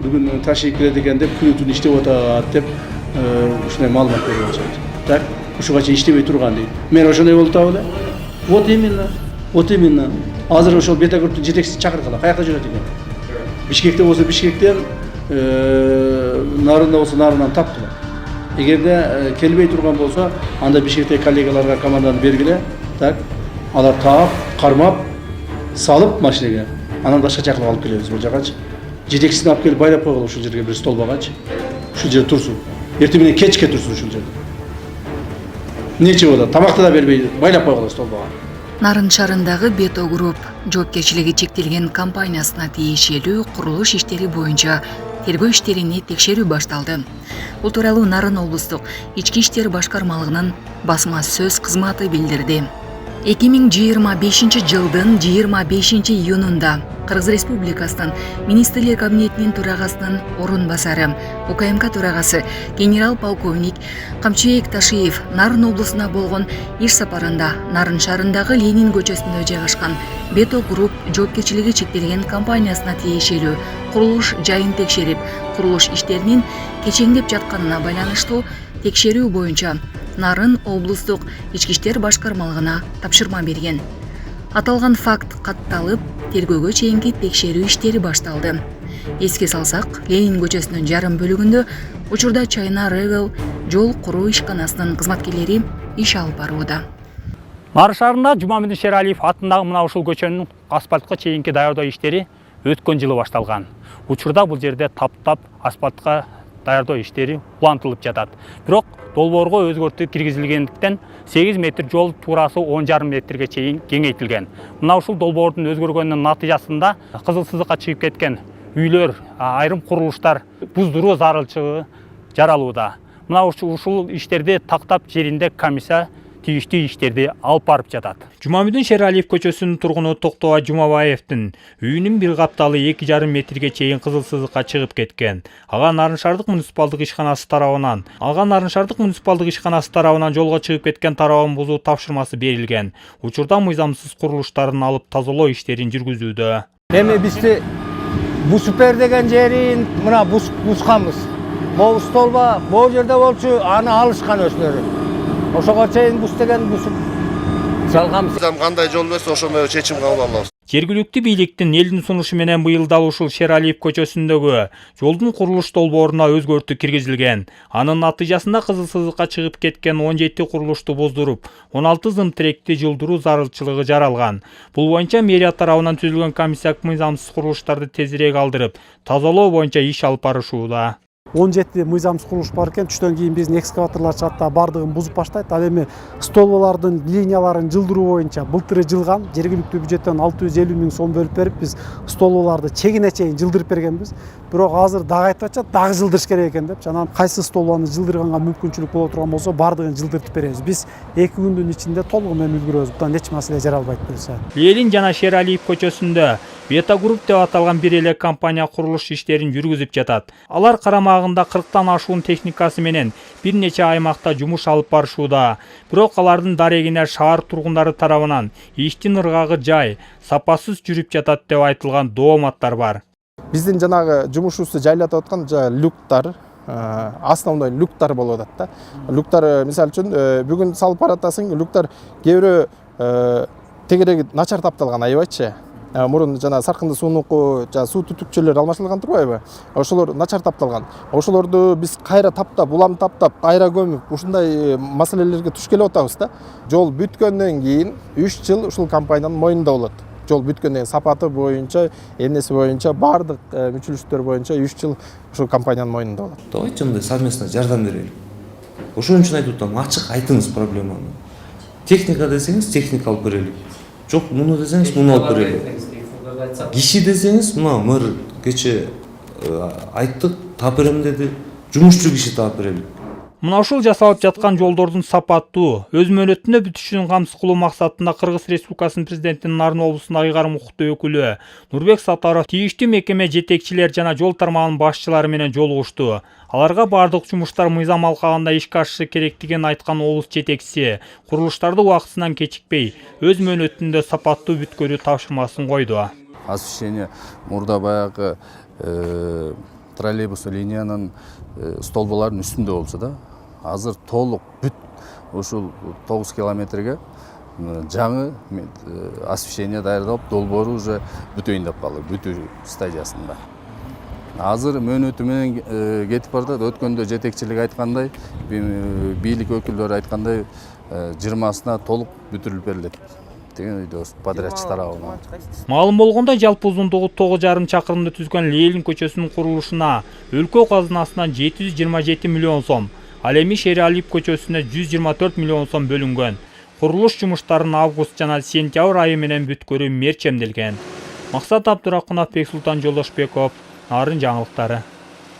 бүгүн ташыйып келет экен деп күнү түнү иштеп атат деп ушундай маалымат берип атышат. Так, ушуга чейин иштебей турган дейт. Мен ошондой болуп атабы да? Вот именно. Азыр ошол Бета-Групптун жетекчиси чакыргыла. Каяка жүрөт экен? Бишкекте болсо Бишкектен, Нарында болсо Нарынан таптылар. Эгерде келбей турган болсо, анда Бишкектеги коллегаларга команданы бергиле, так, алар таап, кармап, салып машинеге, анан башка жакка алып келебиз бул жакачы. Жетекчисин алып келип байлап койгула ушул жерге бир столбагачы. Ушул жерде турсун. Эртең менен кечке турсун ушул жерде. Нече болот? Тамакты да бербей байлап койгула столбага. Нарын шаарындагы Бета-Групп жоопкерчилиги чектелген компаниясына тиешелүү курулуш иштери боюнча тергөө иштерини текшерүү башталды. Бул тууралуу Нарын облустук ички иштер башкармалыгынын басма сөз кызматы билдирди. 2025 жылдын 25 июнунда Кыргыз Республикасынын Министрлер кабинетинин төрагасынын орун басары, УКМК төрагасы генерал-полковник Камчыбек Ташиев Нарын облусуна болгон иш сапарында Нарын шаарындагы Ленин көчөсүндө жайгашкан Бета-Групп жоопкерчилиги чектелген компаниясына тиешелүү курулуш жайын текшерип, курулуш иштеринин кечеңдеп жатканына байланыштуу текшерүү боюнча Нарын облустук ички иштер башкармалыгына тапшырма берген. Аталган факт катталып, тергөөгө чейинки текшерүү иштери башталды. Эске салсак, Ленин көчөсүнүн жарым бөлүгүндө учурда Чайна Ревел жол куруу ишканасынын кызматкерлери иш алып барууда. Нарын шаарында Жумамедин Шералиев атындагы мына ушул көчөнүн асфальтка чейинки даярдоо иштери өткөн жылы башталган. Учурда бул жерде таптап асфальтка даярдоо иштери улантылып жатат. Бирок долбоорго өзгөртүү киргизилгендиктен 8 метр жол туурасы 10,5 метрге чейин кеңейтилген. Мына ушул долбоордун өзгөргөнүнүн натыйжасында кызыл сызыкка чыгып кеткен үйлөр, айрым курулуштар буздуруу зарылчылыгы жаралууда. Мына ушул иштерди тактап жеринде комиссия тийиштүү иштерди алып барып жатат. Жумамедин Шералиев көчөсүнүн тургуну Токтоо Жумабаевдин үйүнүн бир капталы 2,5 метрге чейин кызыл сызыкка чыгып кеткен. Ага Нарын шаардык муниципалдык ишканасы тарабынан жолго чыгып кеткен тарабын бузуу тапшырмасы берилген. Учурда мыйзамсыз курулуштарын алып тазалоо иштерин жүргүзүүдө. Эми бизди бусупер деген жерин мына бусканбыз. Могу столба могу жерде болчу, аны алышкан өзлөрү. Ошого чейин бус деген бусуп салганбыз. Кандай жол берсе ошондой чечим кабыл алабыз. Жергиликтүү бийликтин элдин сунушу менен быйыл дал ушул Шералиев көчөсүндөгү жолдун курулуш долбооруна өзгөртүү киргизилген. Анын натыйжасында кызыл сызыкка чыгып кеткен 17 курулушту боздуруп, 16 зым тиректи жылдыруу зарылчылыгы жаралган. Бул боюнча мэрия тарабынан түзүлгөн комиссия мыйзамсыз курулуштарды тезирээк алдырып, тазалоо боюнча иш алып барышууда. 17 мыйзамсыз курулуш бар экен. Түштөн кийин биздин экскаваторлор чыгат да бардыгын бузуп баштайт. Ал эми столбалардын линияларын жылдыруу боюнча былтыры жылган жергиликтүү бюджеттен 650 миң сом бөлүп берип, биз столбаларды чегине чейин жылдырып бергенбиз. Бирок азыр дагы айтып атышат, дагы жылдырыш керек экен деп. Жанагы кайсы столбаны жылдырганга мүмкүнчүлүк боло турган болсо, бардыгын жылдыртып беребиз. Биз 2 күндүн ичинде толугу менен үлгүрөбүз. Бундан эч маселе жаралбайт буюрса. Ленин жана Шералиев көчөсүндө Бета-Групп деп аталган бир эле компания курулуш иштерин жүргүзүп жатат. Алар карамагында 40тан ашуун техникасы менен бир нече аймакта жумуш алып барышууда. Бирок алардын дарегине шаар тургундары тарабынан иштин ыргагы жай, сапасыз жүрүп жатат деп айтылган дооматтар бар. Биздин жанагы жумушубузду жайлатып аткан люктар, основной люктар болуп атат да. Люктар мисалы үчүн бүгүн салып баратасың, люктар кээ бирөө тегереги начар тапталган, аябайчы. Мурун жана саркынды суунуку, суу түтүкчөлөр алмашылган турбайбы? Ошолор начар тапталган. Ошолорду биз кайра таптап, улам таптап, кайра көмүп, ушундай маселелерге туш келип атабыз да. Жол бүткөндөн кийин 3 жыл ушул компаниянын мойнунда болот. Жол бүткөндөн сапаты боюнча, эмнеси боюнча, бардык мүчүлүштөр боюнча 3 жыл ушул компаниянын мойнунда болот. Давайте мындай совместно жардам берели. Ошон үчүн айтып атам, ачык айтыңыз проблеманы. Техника десеңиз, техника алып берели. Жок, муну десеңиз, муну алып берели. Киши десеңиз, мына мэр кече айттык, таап берем деди. Жумушчу киши таап берели. Мына ушул жасалып жаткан жолдордун сапаттуу, өз мөөнөтүндө бүтүшүн камсыз кылуу максатында Кыргыз Республикасынын президентинин Нарын облусундагы ыйгарым укуктуу өкүлү Нурбек Сатаров тийиштүү мекеме жетекчилер жана жол тармагынын башчылары менен жолугушту. Аларга бардык жумуштар мыйзам алкагында ишке ашышы керектигин айткан облус жетекчиси курулуштарды убактысынан кечикпей, өз мөөнөтүндө сапаттуу бүткөрүү тапшырмасын койду. Освещение мурда баягы троллейбус линиянын столболордун үстүндө болчу да. Азыр толук бүт ушул 9 километрге жаңы освещение даярдалып, долбоору уже бүтөйүн деп калды, бүтүү стадиясында. Азыр мөөнөтү менен кетип бардат. Өткөндө жетекчилик айткандай, бийлик өкүлдөрү айткандай 20-сына толук бүтүрүлүп берилет деген өйдөбүз подрядчы тарабынан. Маалым болгондой, жалпы узундугу 9,5 чакырымды түзгөн Ленин көчөсүнүн курулушуна өлкө казынасынан 727 миллион сом, ал эми Шералиев көчөсүнө 124 миллион сом бөлүнгөн. Курулуш жумуштарынын август жана сентябрь айы менен бүткөрүү мерчемделген. Максат Абдурахманов, Бексултан Жолдошбеков, Нарын жаңылыктары.